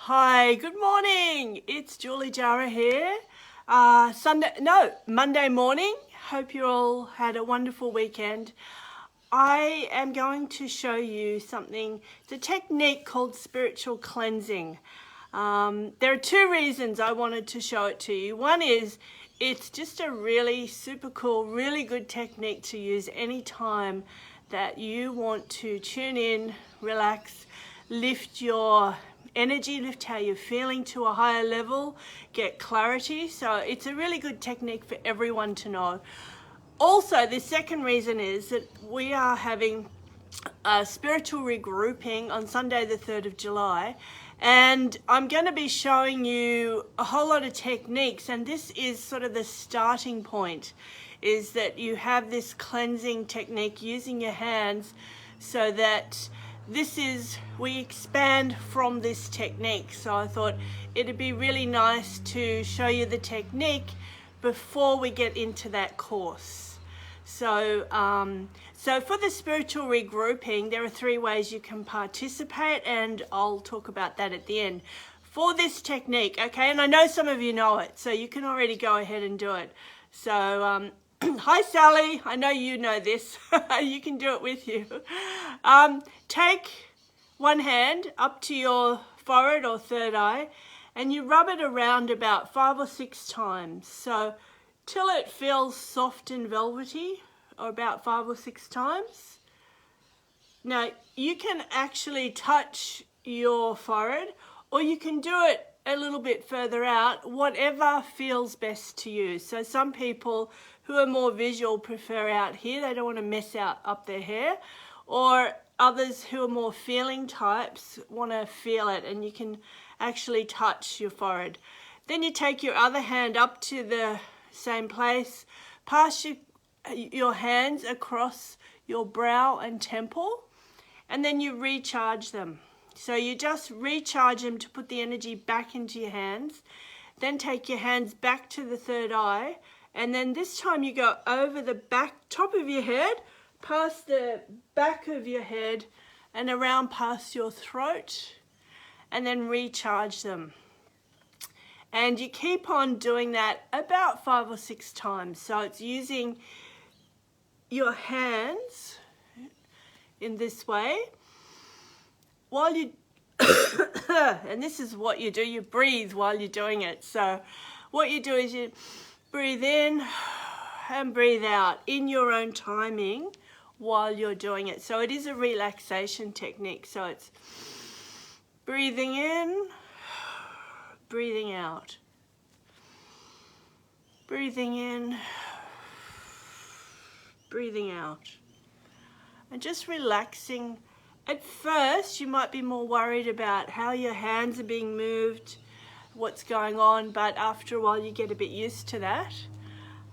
Hi, good morning. It's Julie Jara here. Monday morning. Hope you all had a wonderful weekend. I am going to show you something, it's a technique called spiritual cleansing. There are two reasons I wanted to show it to you. One is it's just a really super cool, really good technique to use anytime that you want to tune in, relax, lift your energy, lift how you're feeling to a higher level, get clarity. So it's a really good technique for everyone to know. Also, the second reason is that we are having a spiritual regrouping on Sunday the 3rd of July, and I'm going to be showing you a whole lot of techniques, and this is sort of the starting point, is that you have this cleansing technique using your hands, so that we expand from this technique. So I thought it'd be really nice to show you the technique before we get into that course. So for the spiritual regrouping, there are 3 ways you can participate, and I'll talk about that at the end. For this technique, okay, and I know some of you know it, so you can already go ahead and do it. So, hi Sally, I know you know this. You can do it with you. Take one hand up to your forehead or third eye, and you rub it around about 5 or 6 times. So till it feels soft and velvety, or about 5 or 6 times. Now you can actually touch your forehead, or you can do it a little bit further out, whatever feels best to you. So some people who are more visual prefer out here, they don't want to mess up their hair, or others who are more feeling types want to feel it, and you can actually touch your forehead. Then you take your other hand up to the same place, pass your hands across your brow and temple, and then you recharge them. So you just recharge them to put the energy back into your hands. Then take your hands back to the third eye, and then this time you go over the top of your head, past the back of your head, and around past your throat, and then recharge them. And you keep on doing that about 5 or 6 times. So it's using your hands in this way while you and this is what you do, you breathe while you're doing it. So what you do is you breathe in and breathe out in your own timing while you're doing it. So it is a relaxation technique. So it's breathing in, breathing out, breathing in, breathing out, and just relaxing. At first you might be more worried about how your hands are being moved, what's going on, but after a while you get a bit used to that.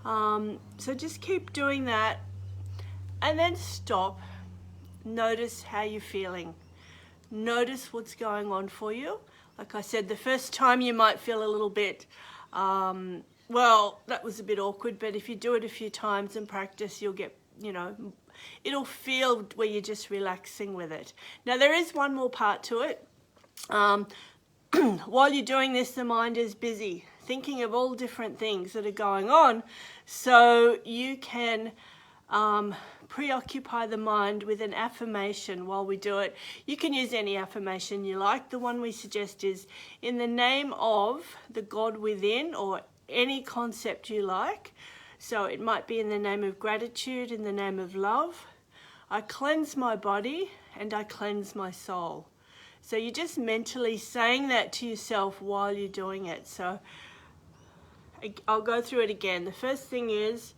So just keep doing that, and then stop. Notice how you're feeling. Notice what's going on for you. Like I said, the first time you might feel a little bit, well, that was a bit awkward, but if you do it a few times and practice, you'll get, it'll feel where you're just relaxing with it. Now, there is one more part to it. While you're doing this, the mind is busy thinking of all different things that are going on, so you can preoccupy the mind with an affirmation while we do it. You can use any affirmation you like. The one we suggest is in the name of the God within, or any concept you like. So it might be in the name of gratitude, in the name of love. I cleanse my body and I cleanse my soul. So you're just mentally saying that to yourself while you're doing it. So I'll go through it again. The first thing is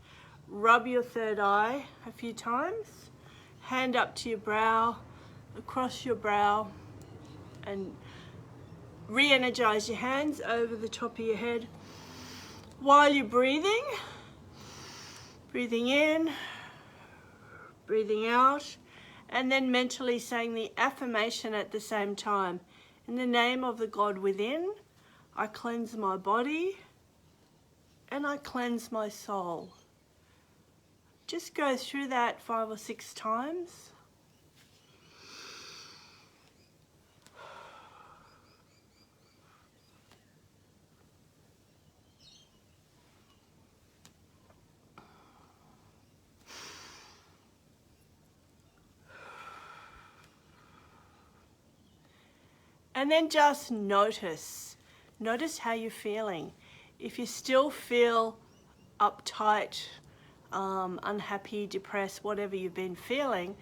rub your third eye a few times, hand up to your brow, across your brow, and re-energize your hands over the top of your head while you're breathing. Breathing in, breathing out, and then mentally saying the affirmation at the same time. In the name of the God within, I cleanse my body and I cleanse my soul. Just go through that 5 or 6 times. And then just notice how you're feeling. If you still feel uptight, unhappy, depressed, whatever you've been feeling,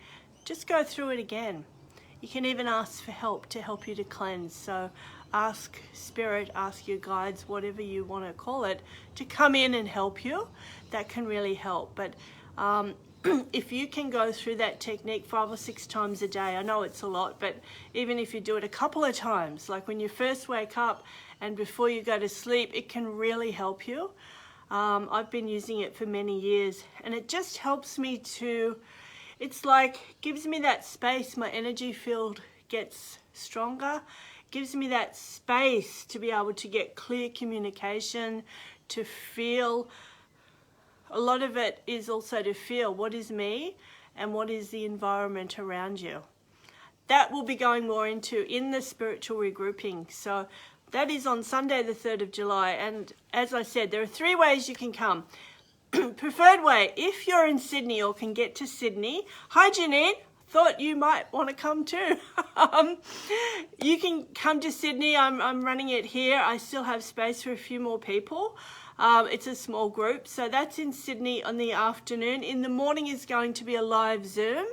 just go through it again. You can even ask for help to help you to cleanse. So ask Spirit, ask your guides, whatever you want to call it, to come in and help you. That can really help. But if you can go through that technique 5 or 6 times a day, I know it's a lot, but even if you do it a couple of times, like when you first wake up and before you go to sleep, it can really help you. I've been using it for many years, and it just helps me to, it's like, gives me that space. My energy field gets stronger, gives me that space to be able to get clear communication, to feel. A lot of it is also to feel what is me and what is the environment around you. That will be going more into in the spiritual regrouping. So that is on Sunday the 3rd of July. And as I said, there are 3 ways you can come. Preferred way, if you're in Sydney or can get to Sydney. Hi Janine, thought you might want to come too. You can come to Sydney. I'm running it here. I still have space for a few more people. It's a small group, so that's in Sydney on the afternoon. In the morning is going to be a live Zoom.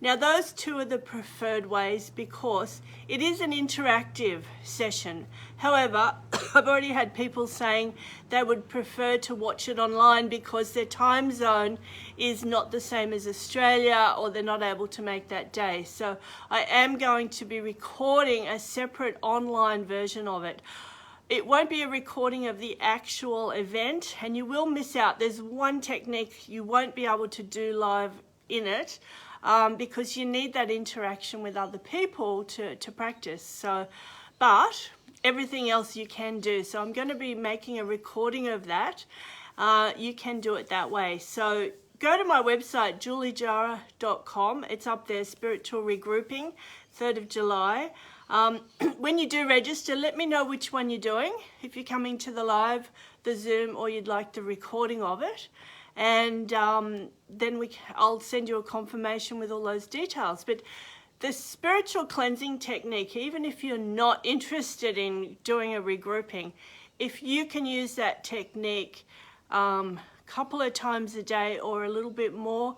Now those 2 are the preferred ways because it is an interactive session. However, I've already had people saying they would prefer to watch it online because their time zone is not the same as Australia, or they're not able to make that day. So I am going to be recording a separate online version of it. It won't be a recording of the actual event, and you will miss out. There's one technique you won't be able to do live in it because you need that interaction with other people to practice. So, but everything else you can do. So I'm going to be making a recording of that. You can do it that way. So go to my website, juliejara.com. It's up there, Spiritual Regrouping, 3rd of July. When you do register, let me know which one you're doing, if you're coming to the live, the Zoom, or you'd like the recording of it. And then I'll send you a confirmation with all those details. But the spiritual cleansing technique, even if you're not interested in doing a regrouping, if you can use that technique couple of times a day or a little bit more,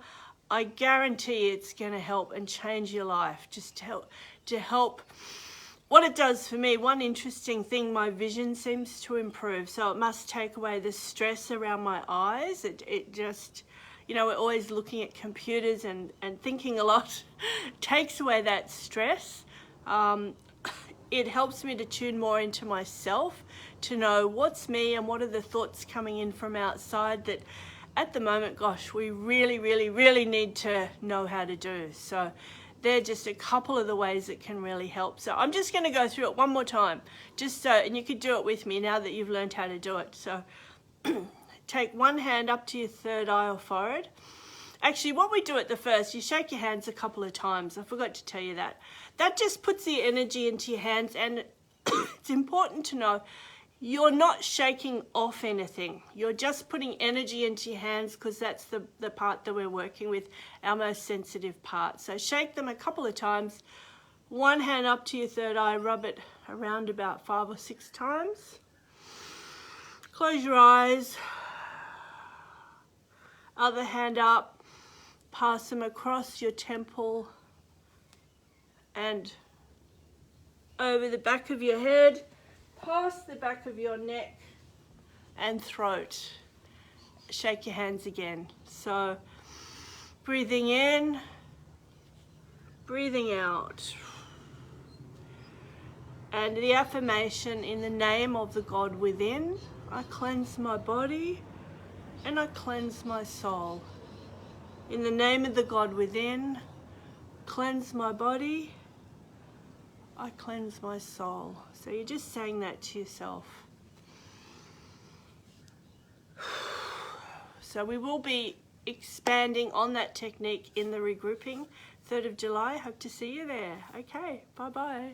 I guarantee it's going to help and change your life. Just to help. What it does for me, one interesting thing, my vision seems to improve. So it must take away the stress around my eyes. It just, you know, we're always looking at computers and thinking a lot. Takes away that stress. It helps me to tune more into myself, to know what's me and what are the thoughts coming in from outside that at the moment, gosh, we really, really, really need to know how to do. So they're just a couple of the ways that can really help. So I'm just going to go through it one more time, just so, and you could do it with me now that you've learned how to do it. So take one hand up to your third eye or forehead. Actually, what we do at the first, you shake your hands a couple of times. I forgot to tell you that. That just puts the energy into your hands, and it's important to know you're not shaking off anything. You're just putting energy into your hands because that's the part that we're working with, our most sensitive part. So shake them a couple of times. One hand up to your third eye, rub it around about 5 or 6 times. Close your eyes. Other hand up, pass them across your temple and over the back of your head, past the back of your neck and throat. Shake your hands again. So breathing in, breathing out. And the affirmation, in the name of the God within, I cleanse my body and I cleanse my soul. In the name of the God within, cleanse my body, I cleanse my soul. So you're just saying that to yourself. So we will be expanding on that technique in the regrouping, 3rd of July. Hope to see you there. Okay, bye-bye.